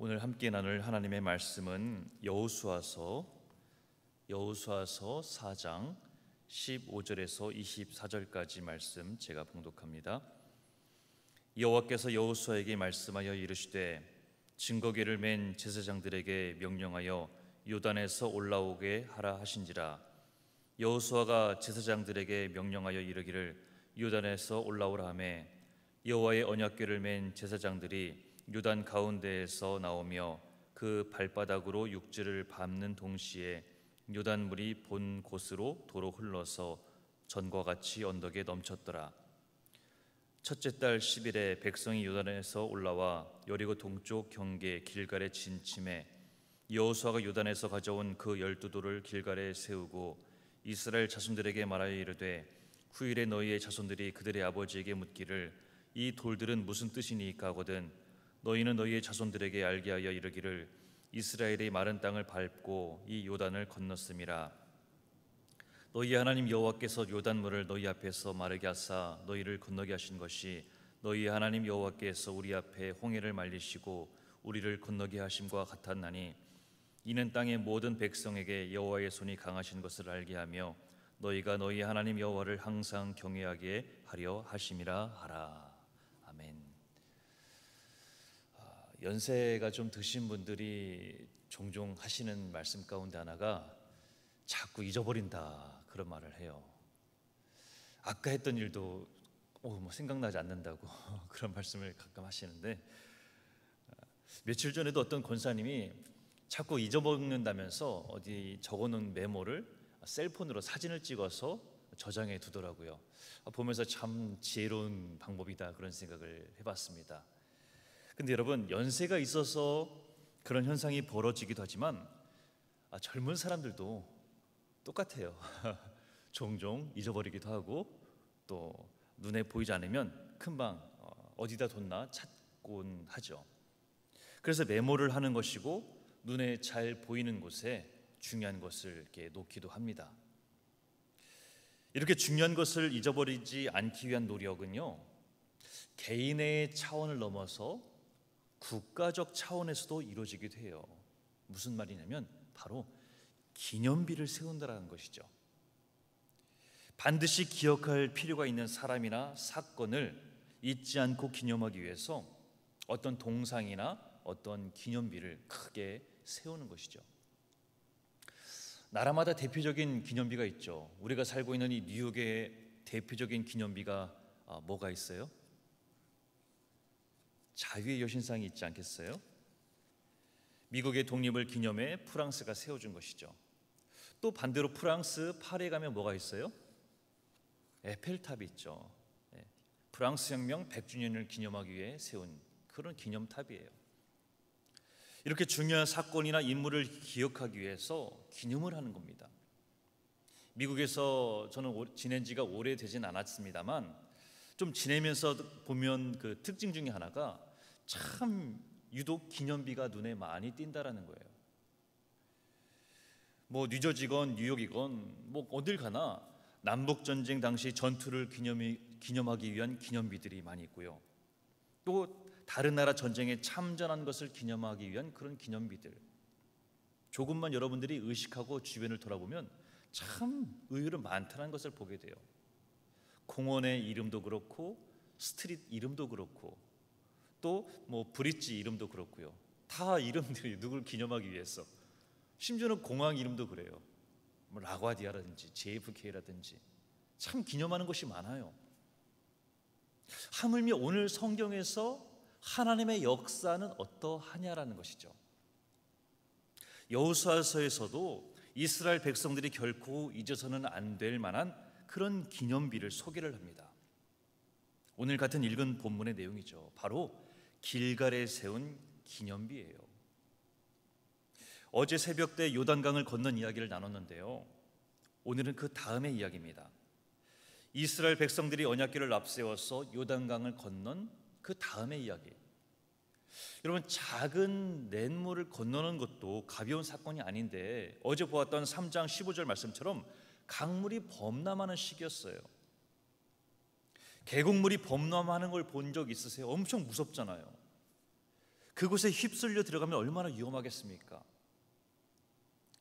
오늘 함께 나눌 하나님의 말씀은 여호수아서 4장 15절에서 24절까지 말씀 제가 봉독합니다. 여호와께서 여호수아에게 말씀하여 이르시되 증거궤를 맨 제사장들에게 명령하여 요단에서 올라오게 하라 하신지라. 여호수아가 제사장들에게 명령하여 이르기를 요단에서 올라오라 하매 여호와의 언약궤를 맨 제사장들이 요단 가운데에서 나오며 그 발바닥으로 육지를 밟는 동시에 요단물이 본 곳으로 도로 흘러서 전과 같이 언덕에 넘쳤더라. 첫째 달 10일에 백성이 요단에서 올라와 여리고 동쪽 경계 길갈에 진침해 여호수아가 요단에서 가져온 그 12돌을 길갈에 세우고 이스라엘 자손들에게 말하여 이르되 후일에 너희의 자손들이 그들의 아버지에게 묻기를 이 돌들은 무슨 뜻이니까 하거든 너희는 너희의 자손들에게 알게 하여 이르기를 이스라엘의 마른 땅을 밟고 이 요단을 건넜음이라. 너희 하나님 여호와께서 요단물을 너희 앞에서 마르게 하사 너희를 건너게 하신 것이 너희 하나님 여호와께서 우리 앞에 홍해를 말리시고 우리를 건너게 하심과 같았나니 이는 땅의 모든 백성에게 여호와의 손이 강하신 것을 알게 하며 너희가 너희 하나님 여호와를 항상 경외하게 하려 하심이라 하라. 아멘. 연세가 좀 드신 분들이 종종 하시는 말씀 가운데 하나가 자꾸 잊어버린다 그런 말을 해요. 아까 했던 일도 생각나지 않는다고 그런 말씀을 가끔 하시는데, 며칠 전에도 어떤 권사님이 자꾸 잊어먹는다면서 어디 적어놓은 메모를 셀폰으로 사진을 찍어서 저장해 두더라고요. 보면서 참 지혜로운 방법이다 그런 생각을 해봤습니다. 근데 여러분, 연세가 있어서 그런 현상이 벌어지기도 하지만 젊은 사람들도 똑같아요. 종종 잊어버리기도 하고 또 눈에 보이지 않으면 금방 어디다 뒀나 찾곤 하죠. 그래서 메모를 하는 것이고 눈에 잘 보이는 곳에 중요한 것을 이렇게 놓기도 합니다. 이렇게 중요한 것을 잊어버리지 않기 위한 노력은요, 개인의 차원을 넘어서 국가적 차원에서도 이루어지기도 해요. 무슨 말이냐면 바로 기념비를 세운다는 것이죠. 반드시 기억할 필요가 있는 사람이나 사건을 잊지 않고 기념하기 위해서 어떤 동상이나 어떤 기념비를 크게 세우는 것이죠. 나라마다 대표적인 기념비가 있죠. 우리가 살고 있는 이 뉴욕의 대표적인 기념비가 뭐가 있어요? 자유의 여신상이 있지 않겠어요? 미국의 독립을 기념해 프랑스가 세워준 것이죠. 또 반대로 프랑스 파리에 가면 뭐가 있어요? 에펠탑이 있죠. 프랑스 혁명 100주년을 기념하기 위해 세운 그런 기념탑이에요. 이렇게 중요한 사건이나 인물을 기억하기 위해서 기념을 하는 겁니다. 미국에서 저는 지낸 지가 오래되진 않았습니다만 좀 지내면서 보면 그 특징 중에 하나가 참 유독 기념비가 눈에 많이 띈다라는 거예요. 뉴저지건 뉴욕이건 어딜 가나 남북전쟁 당시 전투를 기념하기 위한 기념비들이 많이 있고요. 또 다른 나라 전쟁에 참전한 것을 기념하기 위한 그런 기념비들, 조금만 여러분들이 의식하고 주변을 돌아보면 참 의외로 많다는 것을 보게 돼요. 공원의 이름도 그렇고 스트릿 이름도 그렇고 또 브릿지 이름도 그렇고요. 다 이름들이 누굴 기념하기 위해서, 심지어는 공항 이름도 그래요. 라과디아라든지 JFK라든지 참 기념하는 것이 많아요. 하물며 오늘 성경에서 하나님의 역사는 어떠하냐라는 것이죠. 여호수아서에서도 이스라엘 백성들이 결코 잊어서는 안 될 만한 그런 기념비를 소개를 합니다. 오늘 같은 읽은 본문의 내용이죠. 바로 길갈에 세운 기념비예요. 어제 새벽 때 요단강을 건넌 이야기를 나눴는데요, 오늘은 그 다음의 이야기입니다. 이스라엘 백성들이 언약궤를 앞세워서 요단강을 건넌 그 다음의 이야기. 여러분, 작은 냇물을 건너는 것도 가벼운 사건이 아닌데 어제 보았던 3장 15절 말씀처럼 강물이 범람하는 시기였어요. 계곡물이 범람하는 걸 본 적 있으세요? 엄청 무섭잖아요. 그곳에 휩쓸려 들어가면 얼마나 위험하겠습니까?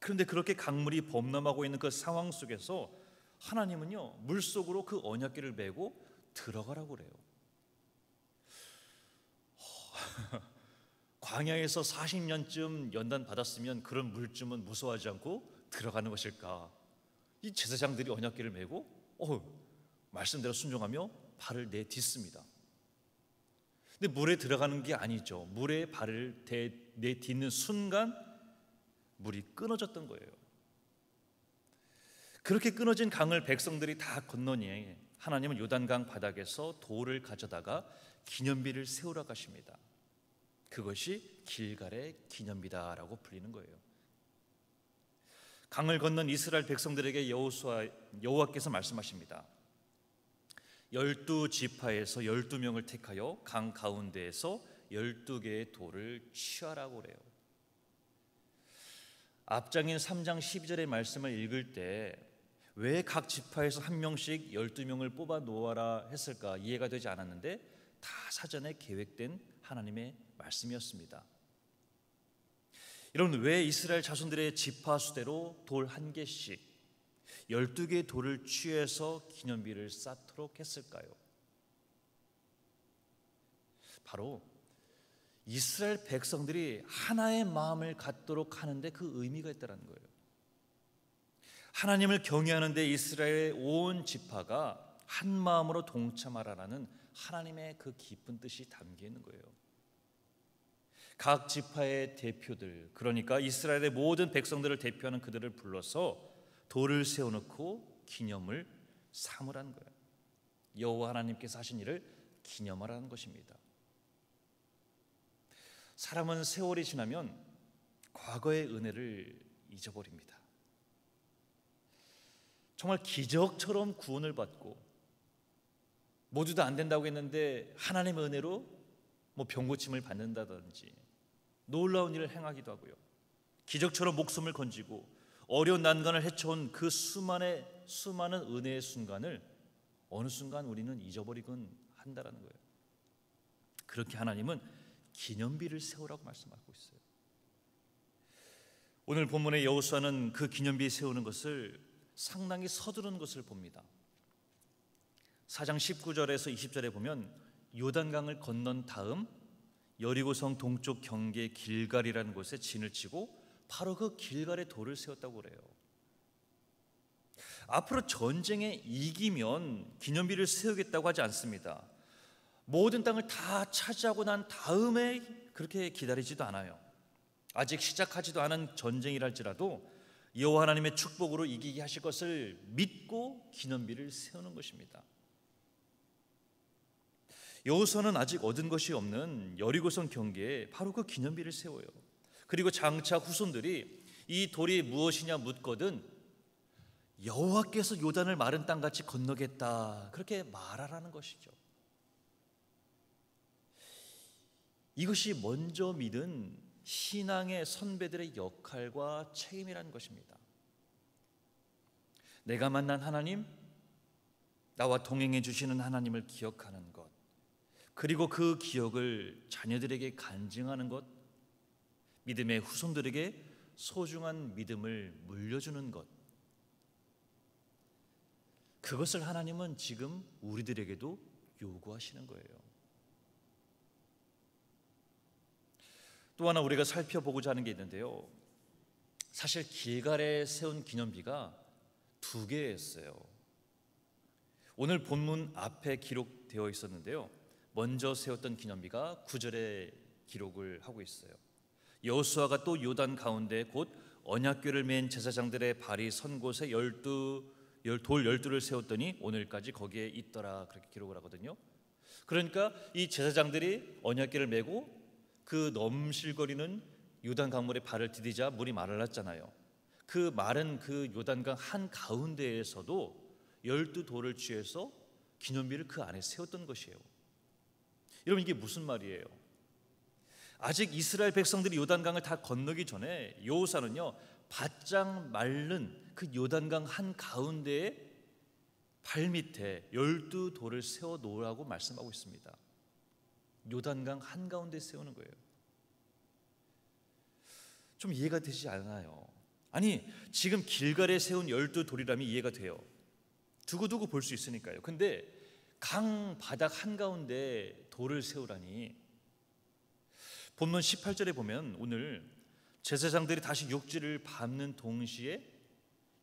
그런데 그렇게 강물이 범람하고 있는 그 상황 속에서 하나님은요, 물속으로 그 언약궤를 메고 들어가라고 그래요. 광야에서 40년쯤 연단 받았으면 그런 물쯤은 무서워하지 않고 들어가는 것일까? 이 제사장들이 언약궤를 메고 말씀대로 순종하며 발을 내딛습니다. 근데 물에 들어가는 게 아니죠. 물에 발을 내딛는 순간 물이 끊어졌던 거예요. 그렇게 끊어진 강을 백성들이 다 건너니 하나님은 요단강 바닥에서 돌을 가져다가 기념비를 세우라고 하십니다. 그것이 길갈의 기념비다라고 불리는 거예요. 강을 건넌 이스라엘 백성들에게 여호와께서 말씀하십니다. 12지파에서 12명을 택하여 강 가운데에서 12개의 돌을 취하라고 그래요. 앞장인 3장 12절의 말씀을 읽을 때 왜 각 지파에서 한 명씩 12명을 뽑아 놓아라 했을까 이해가 되지 않았는데 다 사전에 계획된 하나님의 말씀이었습니다. 여러분, 왜 이스라엘 자손들의 지파 수대로 돌 한 개씩 12개의 돌을 취해서 기념비를 쌓도록 했을까요? 바로 이스라엘 백성들이 하나의 마음을 갖도록 하는데 그 의미가 있다는 거예요. 하나님을 경외하는데 이스라엘의 온 지파가 한 마음으로 동참하라는 하나님의 그 깊은 뜻이 담겨 있는 거예요. 각 지파의 대표들, 그러니까 이스라엘의 모든 백성들을 대표하는 그들을 불러서 돌을 세워놓고 기념을 삼으라는 거예요. 여호와 하나님께서 하신 일을 기념하라는 것입니다. 사람은 세월이 지나면 과거의 은혜를 잊어버립니다. 정말 기적처럼 구원을 받고 모두 다 안 된다고 했는데 하나님의 은혜로 병고침을 받는다든지 놀라운 일을 행하기도 하고요. 기적처럼 목숨을 건지고 어려운 난관을 헤쳐온 그 수많은 은혜의 순간을 어느 순간 우리는 잊어버리곤 한다는 거예요. 그렇게 하나님은 기념비를 세우라고 말씀하고 있어요. 오늘 본문의 여호수아는 그 기념비 세우는 것을 상당히 서두른 것을 봅니다. 4장 19절에서 20절에 보면 요단강을 건넌 다음 여리고성 동쪽 경계 길갈이라는 곳에 진을 치고 바로 그 길갈에 돌을 세웠다고 그래요. 앞으로 전쟁에 이기면 기념비를 세우겠다고 하지 않습니다. 모든 땅을 다 차지하고 난 다음에 그렇게 기다리지도 않아요. 아직 시작하지도 않은 전쟁이랄지라도 여호와 하나님의 축복으로 이기게 하실 것을 믿고 기념비를 세우는 것입니다. 여호수아는 아직 얻은 것이 없는 여리고성 경계에 바로 그 기념비를 세워요. 그리고 장차 후손들이 이 돌이 무엇이냐 묻거든 여호와께서 요단을 마른 땅같이 건너겠다 그렇게 말하라는 것이죠. 이것이 먼저 믿은 신앙의 선배들의 역할과 책임이라는 것입니다. 내가 만난 하나님, 나와 동행해 주시는 하나님을 기억하는 것, 그리고 그 기억을 자녀들에게 간증하는 것, 믿음의 후손들에게 소중한 믿음을 물려주는 것, 그것을 하나님은 지금 우리들에게도 요구하시는 거예요. 또 하나 우리가 살펴보고자 하는 게 있는데요, 사실 길갈에 세운 기념비가 2개였어요. 오늘 본문 앞에 기록되어 있었는데요, 먼저 세웠던 기념비가 9절에 기록을 하고 있어요. 여호수아가 또 요단 가운데 곧 언약궤를 맨 제사장들의 발이 선 곳에 돌 12를 세웠더니 오늘까지 거기에 있더라 그렇게 기록을 하거든요. 그러니까 이 제사장들이 언약궤를 메고 그 넘실거리는 요단 강물에 발을 디디자 물이 마르렀잖아요. 그 마른 그 요단강 한 가운데에서도 12돌을 취해서 기념비를 그 안에 세웠던 것이에요. 여러분, 이게 무슨 말이에요? 아직 이스라엘 백성들이 요단강을 다 건너기 전에 여호수아는요 바짝 마른 그 요단강 한 가운데에 발밑에 12돌을 세워 놓으라고 말씀하고 있습니다. 요단강 한가운데 세우는 거예요. 좀 이해가 되지 않아요. 아니, 지금 길갈에 세운 12돌이라면 이해가 돼요. 두고두고 볼 수 있으니까요. 근데 강 바닥 한가운데 돌을 세우라니. 본문 18절에 보면 오늘 제사장들이 다시 육지를 밟는 동시에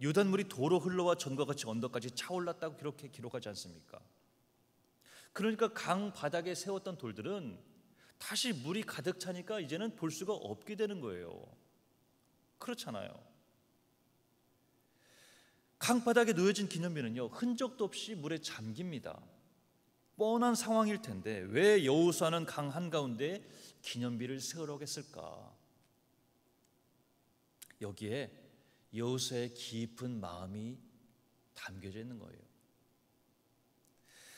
요단물이 도로 흘러와 전과 같이 언덕까지 차올랐다고 그렇게 기록하지 않습니까? 그러니까 강 바닥에 세웠던 돌들은 다시 물이 가득 차니까 이제는 볼 수가 없게 되는 거예요. 그렇잖아요. 강 바닥에 놓여진 기념비는요, 흔적도 없이 물에 잠깁니다. 뻔한 상황일 텐데 왜 여호수아는 강 한가운데 기념비를 세우라고 했을까? 여기에 여호수아의 깊은 마음이 담겨져 있는 거예요.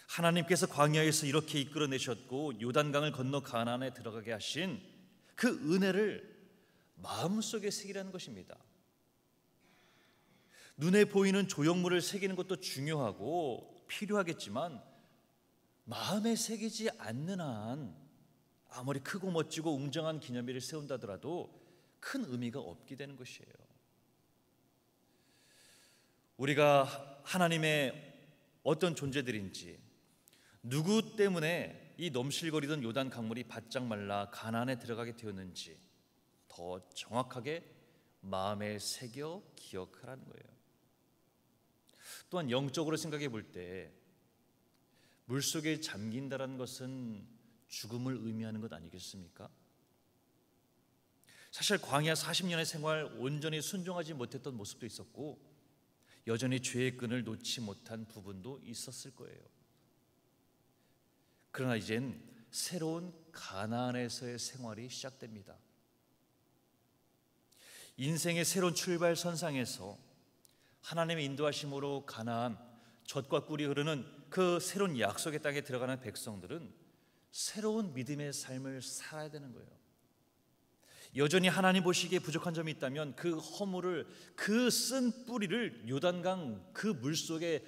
하나님께서 광야에서 이렇게 이끌어내셨고 요단강을 건너 가나안에 들어가게 하신 그 은혜를 마음속에 새기라는 것입니다. 눈에 보이는 조형물을 새기는 것도 중요하고 필요하겠지만 마음에 새기지 않는 한 아무리 크고 멋지고 웅장한 기념비를 세운다더라도 큰 의미가 없게 되는 것이에요. 우리가 하나님의 어떤 존재들인지, 누구 때문에 이 넘실거리던 요단 강물이 바짝 말라 가나안에 들어가게 되었는지 더 정확하게 마음에 새겨 기억하라는 거예요. 또한 영적으로 생각해 볼 때 물속에 잠긴다는 것은 죽음을 의미하는 것 아니겠습니까? 사실 광야 40년의 생활 온전히 순종하지 못했던 모습도 있었고 여전히 죄의 끈을 놓지 못한 부분도 있었을 거예요. 그러나 이젠 새로운 가나안에서의 생활이 시작됩니다. 인생의 새로운 출발선상에서 하나님의 인도하심으로 가나안, 젖과 꿀이 흐르는 그 새로운 약속의 땅에 들어가는 백성들은 새로운 믿음의 삶을 살아야 되는 거예요. 여전히 하나님 보시기에 부족한 점이 있다면 그 허물을, 그 쓴 뿌리를 요단강 그 물속에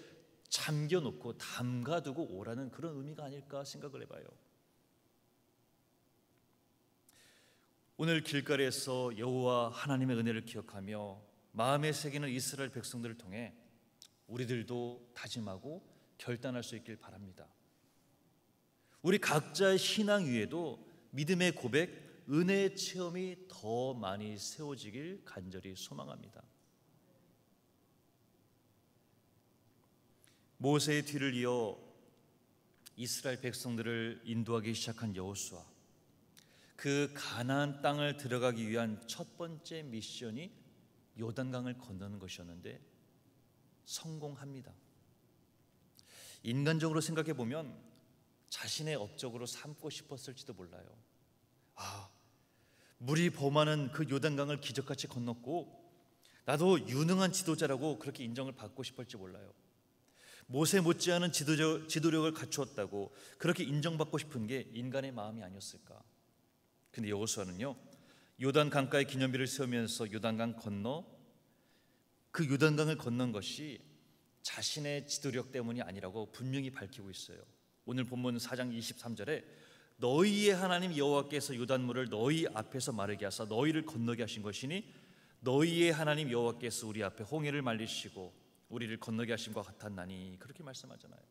잠겨놓고 담가두고 오라는 그런 의미가 아닐까 생각을 해봐요. 오늘 길거리에서 여호와 하나님의 은혜를 기억하며 마음에 새기는 이스라엘 백성들을 통해 우리들도 다짐하고 결단할 수 있길 바랍니다. 우리 각자의 신앙 위에도 믿음의 고백, 은혜의 체험이 더 많이 세워지길 간절히 소망합니다. 모세의 뒤를 이어 이스라엘 백성들을 인도하기 시작한 여호수아, 그 가나안 땅을 들어가기 위한 첫 번째 미션이 요단강을 건너는 것이었는데 성공합니다. 인간적으로 생각해 보면 자신의 업적으로 삼고 싶었을지도 몰라요. 물이 범하는 그 요단강을 기적같이 건넜고 나도 유능한 지도자라고 그렇게 인정을 받고 싶을지 몰라요. 모세 못지않은 지도력을 갖추었다고 그렇게 인정받고 싶은 게 인간의 마음이 아니었을까? 근데 여호수아는요, 요단 강가에 기념비를 세우면서 요단강 건너 그 요단강을 건넌 것이 자신의 지도력 때문이 아니라고 분명히 밝히고 있어요. 오늘 본문 4장 23절에 너희의 하나님 여호와께서 요단물을 너희 앞에서 마르게 하사 너희를 건너게 하신 것이니 너희의 하나님 여호와께서 우리 앞에 홍해를 말리시고 우리를 건너게 하신 것 같았나니, 그렇게 말씀하잖아요.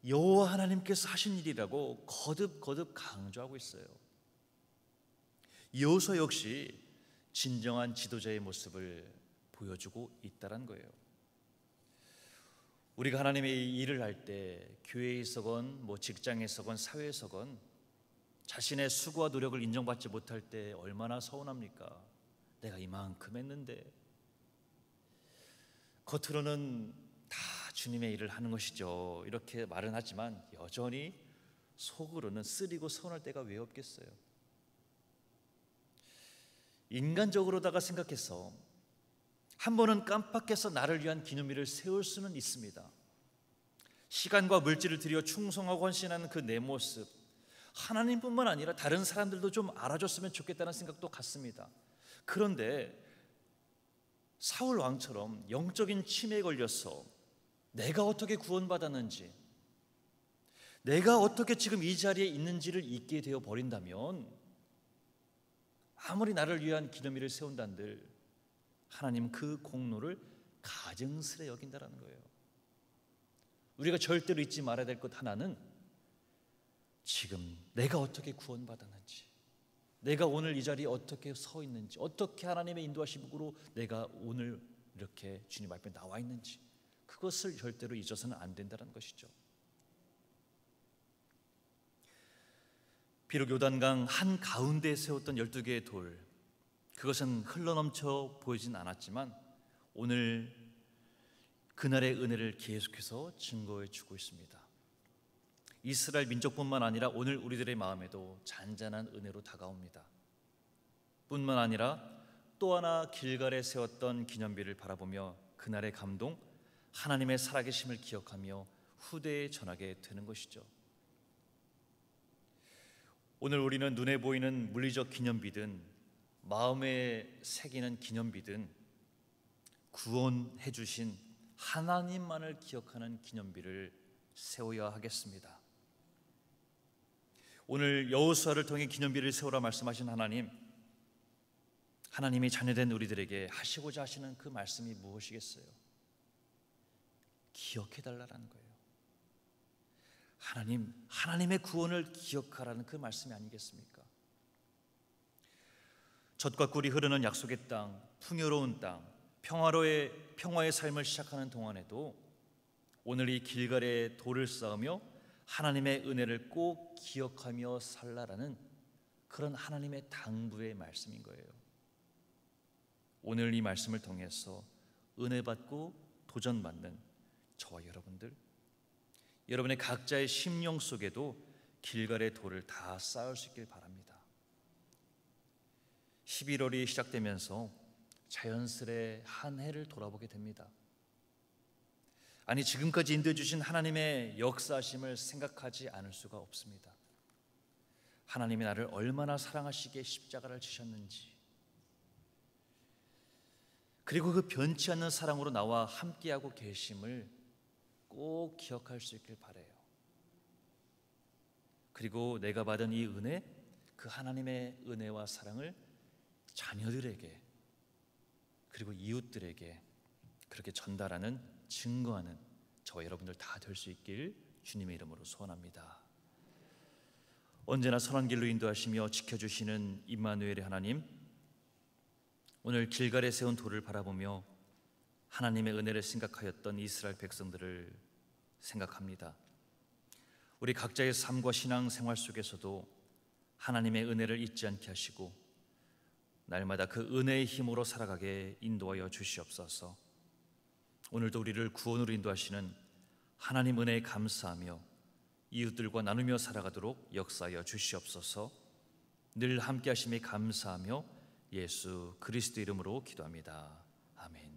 여호와 하나님께서 하신 일이라고 거듭거듭 강조하고 있어요. 여호수아 역시 진정한 지도자의 모습을 보여주고 있다는 거예요. 우리가 하나님의 일을 할 때 교회에서건 직장에서건 사회에서건 자신의 수고와 노력을 인정받지 못할 때 얼마나 서운합니까? 내가 이만큼 했는데. 겉으로는 다 주님의 일을 하는 것이죠, 이렇게 말은 하지만 여전히 속으로는 쓰리고 서운할 때가 왜 없겠어요? 인간적으로다가 생각해서 한 번은 깜빡해서 나를 위한 기념비를 세울 수는 있습니다. 시간과 물질을 들여 충성하고 헌신하는 그 내 모습, 하나님뿐만 아니라 다른 사람들도 좀 알아줬으면 좋겠다는 생각도 같습니다. 그런데 사울 왕처럼 영적인 치매에 걸려서 내가 어떻게 구원받았는지, 내가 어떻게 지금 이 자리에 있는지를 잊게 되어 버린다면 아무리 나를 위한 기념일을 세운단들 하나님 그 공로를 가증스레 여긴다라는 거예요. 우리가 절대로 잊지 말아야 될 것 하나는 지금 내가 어떻게 구원받았는지, 내가 오늘 이 자리에 어떻게 서 있는지, 어떻게 하나님의 인도하심으로 내가 오늘 이렇게 주님 앞에 나와 있는지, 그것을 절대로 잊어서는 안 된다는 것이죠. 비록 요단강 한가운데에 세웠던 12개의 돌, 그것은 흘러넘쳐 보이진 않았지만 오늘 그날의 은혜를 계속해서 증거해 주고 있습니다. 이스라엘 민족뿐만 아니라 오늘 우리들의 마음에도 잔잔한 은혜로 다가옵니다. 뿐만 아니라 또 하나 길갈에 세웠던 기념비를 바라보며 그날의 감동, 하나님의 살아계심을 기억하며 후대에 전하게 되는 것이죠. 오늘 우리는 눈에 보이는 물리적 기념비든 마음에 새기는 기념비든 구원해 주신 하나님만을 기억하는 기념비를 세워야 하겠습니다. 오늘 여호수아를 통해 기념비를 세우라 말씀하신 하나님, 하나님이 자녀된 우리들에게 하시고자 하시는 그 말씀이 무엇이겠어요? 기억해달라는 거예요. 하나님의 구원을 기억하라는 그 말씀이 아니겠습니까? 젖과 꿀이 흐르는 약속의 땅, 풍요로운 땅, 평화의 삶을 시작하는 동안에도 오늘 이 길갈에 돌을 쌓으며 하나님의 은혜를 꼭 기억하며 살라라는 그런 하나님의 당부의 말씀인 거예요. 오늘 이 말씀을 통해서 은혜 받고 도전받는 저와 여러분들, 여러분의 각자의 심령 속에도 길갈의 돌을 다 쌓을 수 있길 바랍니다. 11월이 시작되면서 자연스레 한 해를 돌아보게 됩니다. 아니, 지금까지 인도해 주신 하나님의 역사하심을 생각하지 않을 수가 없습니다. 하나님이 나를 얼마나 사랑하시기에 십자가를 지셨는지, 그리고 그 변치 않는 사랑으로 나와 함께하고 계심을 꼭 기억할 수 있길 바라요. 그리고 내가 받은 이 은혜, 그 하나님의 은혜와 사랑을 자녀들에게 그리고 이웃들에게 그렇게 전달하는, 증거하는 저와 여러분들 다 될 수 있길 주님의 이름으로 소원합니다. 언제나 선한 길로 인도하시며 지켜주시는 임마누엘의 하나님, 오늘 길갈에 세운 돌을 바라보며 하나님의 은혜를 생각하였던 이스라엘 백성들을 생각합니다. 우리 각자의 삶과 신앙 생활 속에서도 하나님의 은혜를 잊지 않게 하시고 날마다 그 은혜의 힘으로 살아가게 인도하여 주시옵소서. 오늘도 우리를 구원으로 인도하시는 하나님 은혜에 감사하며 이웃들과 나누며 살아가도록 역사하여 주시옵소서. 늘 함께 하심에 감사하며 예수 그리스도 이름으로 기도합니다. 아멘.